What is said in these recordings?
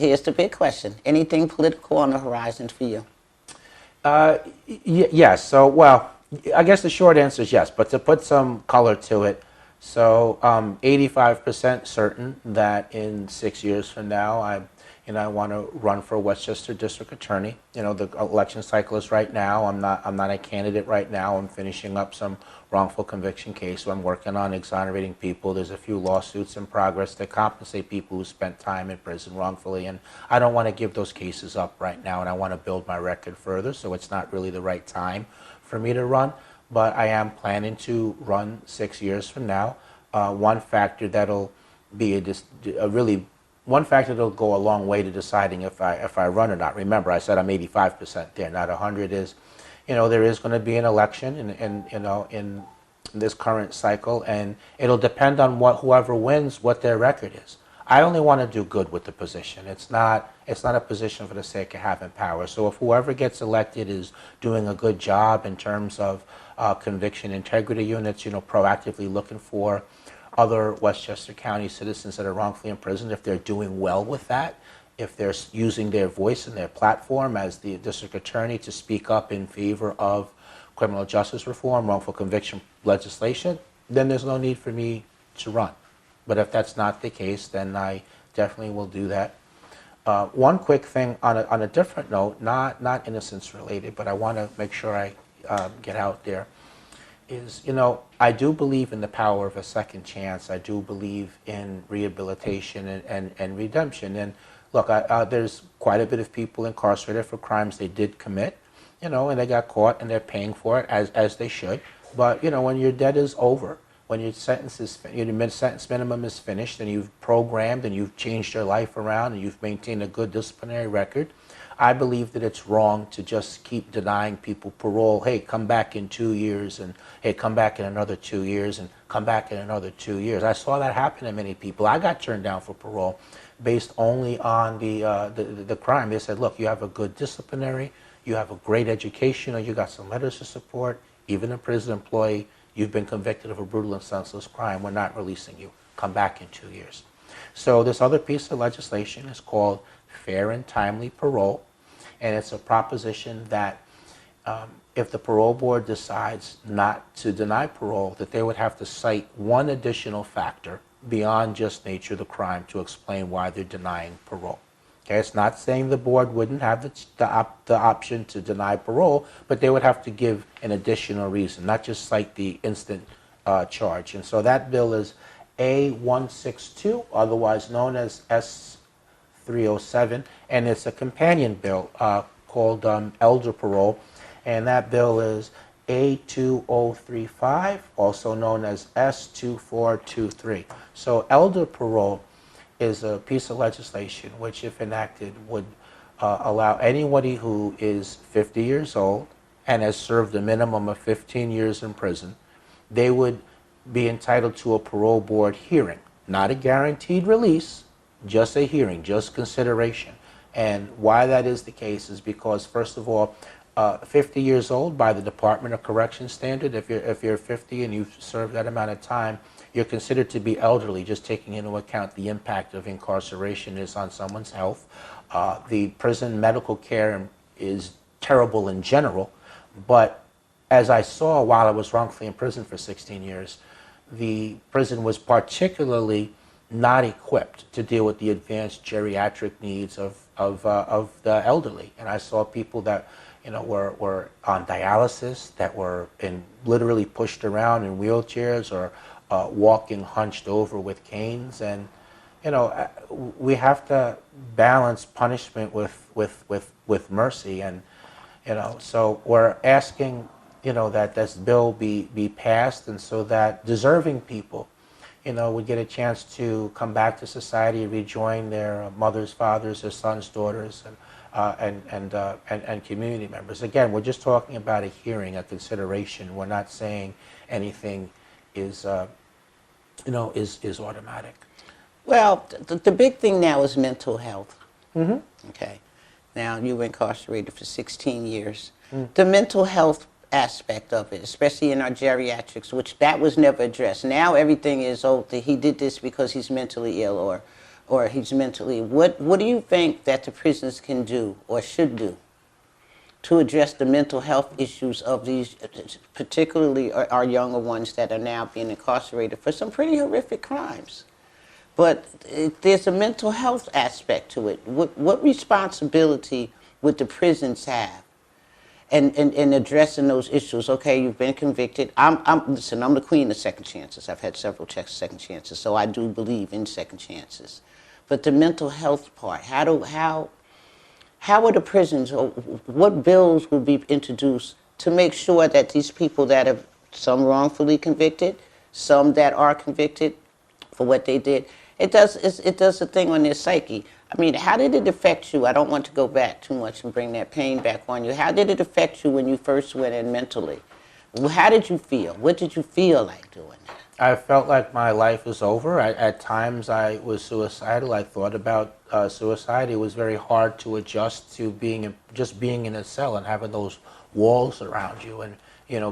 here's the big question. Anything political on the horizon for you? Yes. So, well, I guess the short answer is yes, but to put some color to it, so 85% certain that in 6 years from now, I want to run for Westchester District Attorney. The election cycle is right now. I'm not a candidate right now. I'm finishing up some wrongful conviction case. So I'm working on exonerating people. There's a few lawsuits in progress to compensate people who spent time in prison wrongfully, and I don't want to give those cases up right now, and I want to build my record further. So it's not really the right time for me to run, but I am planning to run 6 years from now. One factor that'll be one factor that'll go a long way to deciding if I run or not. Remember, I said I'm 85% there, not 100. Is, there is going to be an election in this current cycle, and it'll depend on whoever wins, what their record is. I only want to do good with the position. It's not a position for the sake of having power. So if whoever gets elected is doing a good job in terms of conviction integrity units, proactively looking for other Westchester County citizens that are wrongfully imprisoned, if they're doing well with that, if they're using their voice and their platform as the district attorney to speak up in favor of criminal justice reform, wrongful conviction legislation, then there's no need for me to run. But if that's not the case, then I definitely will do that. One quick thing on a different note, not innocence related, but I want to make sure I get out there, is, I do believe in the power of a second chance. I do believe in rehabilitation and redemption. And look, there's quite a bit of people incarcerated for crimes they did commit, and they got caught and they're paying for it as they should. But, when your debt is over, when your sentence minimum is finished and you've programmed and you've changed your life around and you've maintained a good disciplinary record, I believe that it's wrong to just keep denying people parole. Hey, come back in 2 years, and hey, come back in another 2 years, and come back in another 2 years. I saw that happen to many people. I got turned down for parole based only on the crime. They said, look, you have a good disciplinary, you have a great education, or you got some letters of support, even a prison employee, you've been convicted of a brutal and senseless crime, we're not releasing you. Come back in 2 years. So this other piece of legislation is called fair and timely parole. And it's a proposition that if the parole board decides not to deny parole, that they would have to cite one additional factor beyond just nature of the crime to explain why they're denying parole. Okay, it's not saying the board wouldn't have the option to deny parole, but they would have to give an additional reason, not just cite the instant charge. And so that bill is A162, otherwise known as S307, and it's a companion bill called elder parole, and that bill is A2035, also known as S2423. So elder parole is a piece of legislation which, if enacted, would allow anybody who is 50 years old and has served a minimum of 15 years in prison, they would be entitled to a parole board hearing, not a guaranteed release, just a hearing, just consideration. And why that is the case is because, first of all, 50 years old by the Department of Corrections standard, if you're 50 and you've served that amount of time, you're considered to be elderly, just taking into account the impact of incarceration is on someone's health. The prison medical care is terrible in general, but as I saw while I was wrongfully in prison for 16 years, the prison was particularly not equipped to deal with the advanced geriatric needs of the elderly. And I saw people that were on dialysis, that were literally pushed around in wheelchairs or walking hunched over with canes. And we have to balance punishment with mercy. And so we're asking that this bill be passed, and so that deserving people would get a chance to come back to society, rejoin their mothers, fathers, their sons, daughters, and community members. Again, we're just talking about a hearing, a consideration. We're not saying anything is automatic. Well, the big thing now is mental health. Mm-hmm. Okay. Now, you were incarcerated for 16 years. Mm. The mental health aspect of it, especially in our geriatrics, which that was never addressed. Now everything is, he did this because he's mentally ill, or he's mentally, what do you think that the prisons can do or should do to address the mental health issues of these, particularly our younger ones that are now being incarcerated for some pretty horrific crimes? But there's a mental health aspect to it. What responsibility would the prisons have in addressing those issues? Okay, you've been convicted. Listen, I'm the queen of second chances. I've had several second chances, so I do believe in second chances. But the mental health part, how are the prisons, or what bills will be introduced to make sure that these people that have, some wrongfully convicted, some that are convicted for what they did, it does a thing on their psyche. I mean, how did it affect you? I don't want to go back too much and bring that pain back on you. How did it affect you when you first went in mentally? How did you feel? What did you feel like doing that? I felt like my life was over. At times I was suicidal. I thought about suicide. It was very hard to adjust to just being in a cell and having those walls around you, and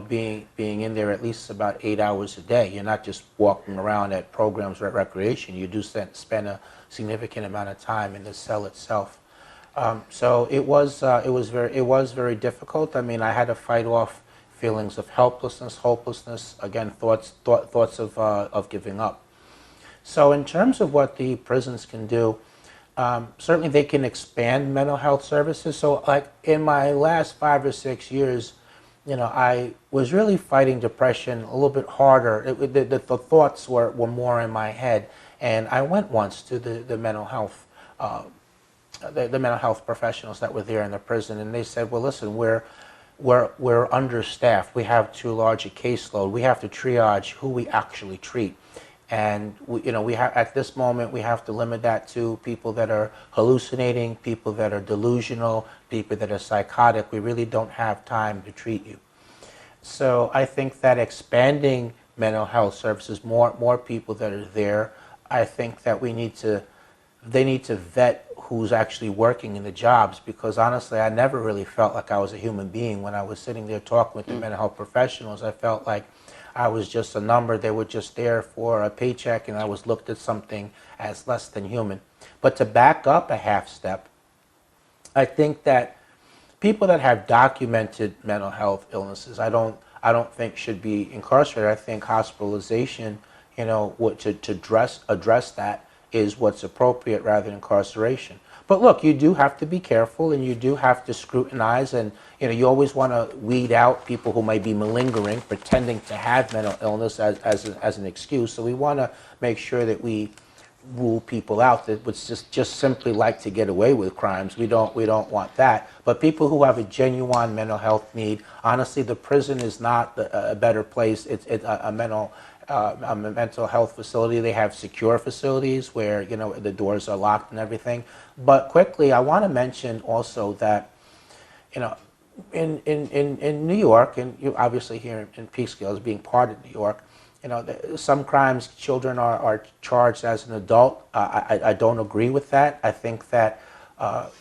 being in there at least about 8 hours a day. You're not just walking around at programs or at recreation. You do spend a significant amount of time in the cell itself. So it was very difficult. I mean, I had to fight off feelings of helplessness, hopelessness, again, thoughts of giving up. So in terms of what the prisons can do, certainly they can expand mental health services. So like in my last 5 or 6 years, I was really fighting depression a little bit harder. The thoughts were more in my head. And I went once to the mental health the mental health professionals that were there in the prison, and they said, well, listen, we're understaffed. We have too large a caseload. We have to triage who we actually treat. And we have, at this moment, we have to limit that to people that are hallucinating, people that are delusional, people that are psychotic. We really don't have time to treat you. So I think that expanding mental health services, more people that are there, I think that they need to vet who's actually working in the jobs, because honestly, I never really felt like I was a human being. When I was sitting there talking with the mental health professionals, I felt like I was just a number. They were just there for a paycheck, and I was looked at something as less than human. But to back up a half step, I think that people that have documented mental health illnesses, I don't think should be incarcerated. I think hospitalization, to address that is what's appropriate rather than incarceration. But look, you do have to be careful, and you do have to scrutinize, and you always want to weed out people who might be malingering, pretending to have mental illness as an excuse. So we want to make sure that we rule people out that would just simply like to get away with crimes. We don't want that. But people who have a genuine mental health need, honestly, the prison is not a better place. It's a mental health facility. They have secure facilities where the doors are locked and everything. But quickly, I want to mention also that in New York, and you obviously here in Peekskill as being part of New York, some crimes children are charged as an adult. I don't agree with that. I think that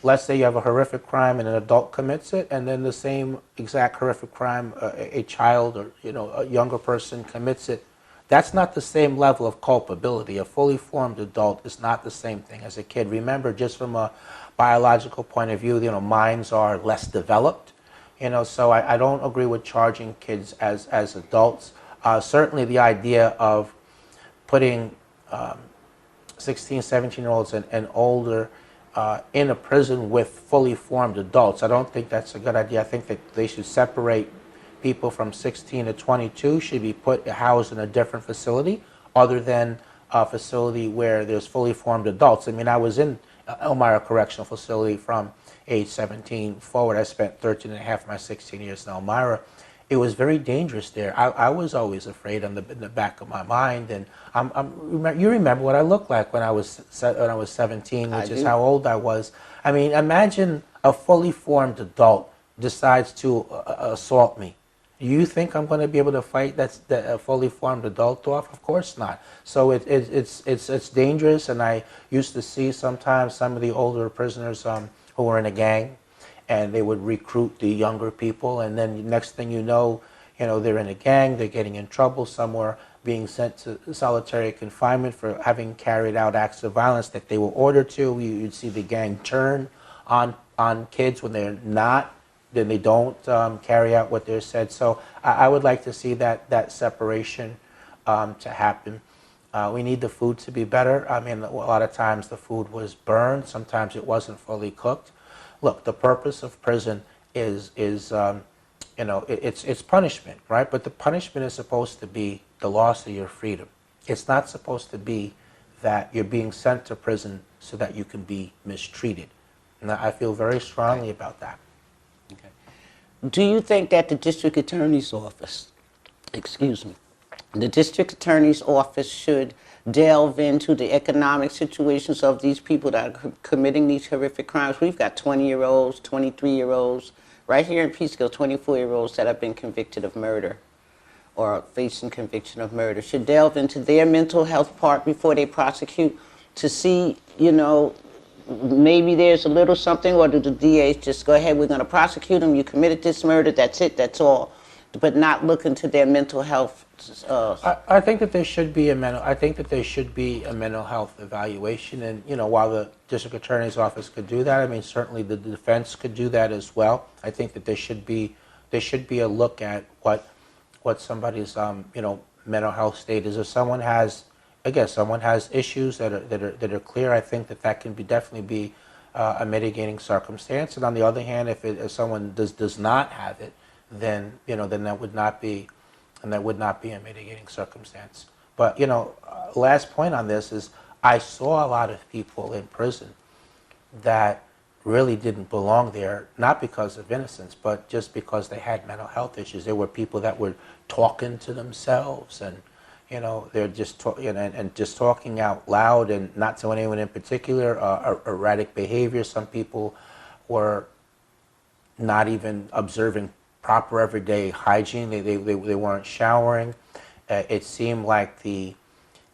let's say you have a horrific crime and an adult commits it, and then the same exact horrific crime a child or a younger person commits it. That's not the same level of culpability. A fully formed adult is not the same thing as a kid. Remember, just from a biological point of view, minds are less developed. So I don't agree with charging kids as adults. Certainly the idea of putting 16, 17-year-olds and older in a prison with fully formed adults, I don't think that's a good idea. I think that they should separate people from 16 to 22, should be housed in a different facility other than a facility where there's fully formed adults. I mean, I was in Elmira Correctional Facility from age 17 forward. I spent 13 and a half of my 16 years in Elmira. It was very dangerous there. I was always afraid in the back of my mind. And you remember what I looked like when I was 17, which is how old I was. I mean, imagine a fully formed adult decides to assault me. Do you think I'm going to be able to fight a fully formed adult off? Of course not. So it's dangerous, and I used to see sometimes some of the older prisoners who were in a gang, and they would recruit the younger people, and then next thing you know, they're in a gang, they're getting in trouble somewhere. being sent to solitary confinement for having carried out acts of violence that they were ordered to. You'd see the gang turn on kids when they're not, then they don't carry out what they're said. So I would like to see that separation to happen. We need the food to be better. I mean, a lot of times the food was burned. Sometimes it wasn't fully cooked. Look, the purpose of prison is it's punishment, right? But the punishment is supposed to be the loss of your freedom. It's not supposed to be that you're being sent to prison so that you can be mistreated. And I feel very strongly about that. Okay. Do you think that the district attorney's office, the district attorney's office should delve into the economic situations of these people that are committing these horrific crimes? We've got 20-year-olds, 23-year-olds, right here in Peekskill, 24-year-olds that have been convicted of murder or facing conviction of murder. Should delve into their mental health part before they prosecute to see, maybe there's a little something, or do the DAs just go ahead, we're going to prosecute them, you committed this murder, that's it, that's all, but not look into their mental health? I think that there should be a mental health evaluation, and while the district attorney's office could do that, I mean certainly the defense could do that as well. I think that there should be a look at what somebody's mental health state is. If someone has issues that are clear, I think that can definitely be a mitigating circumstance. And on the other hand, if someone does not have it, then that would not be a mitigating circumstance. But last point on this is I saw a lot of people in prison that really didn't belong there, not because of innocence, but just because they had mental health issues. There were people that were talking to themselves, and they're just just talking out loud, and not to anyone in particular. Erratic behavior. Some people were not even observing proper everyday hygiene. They weren't showering. It seemed like the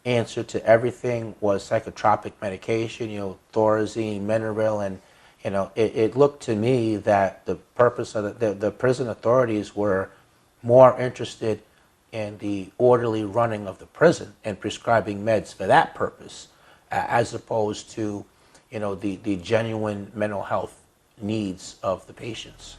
answer to everything was psychotropic medication, Thorazine, Mineral, and it looked to me that the purpose of the prison authorities were more interested in the orderly running of the prison and prescribing meds for that purpose, as opposed to the genuine mental health needs of the patients.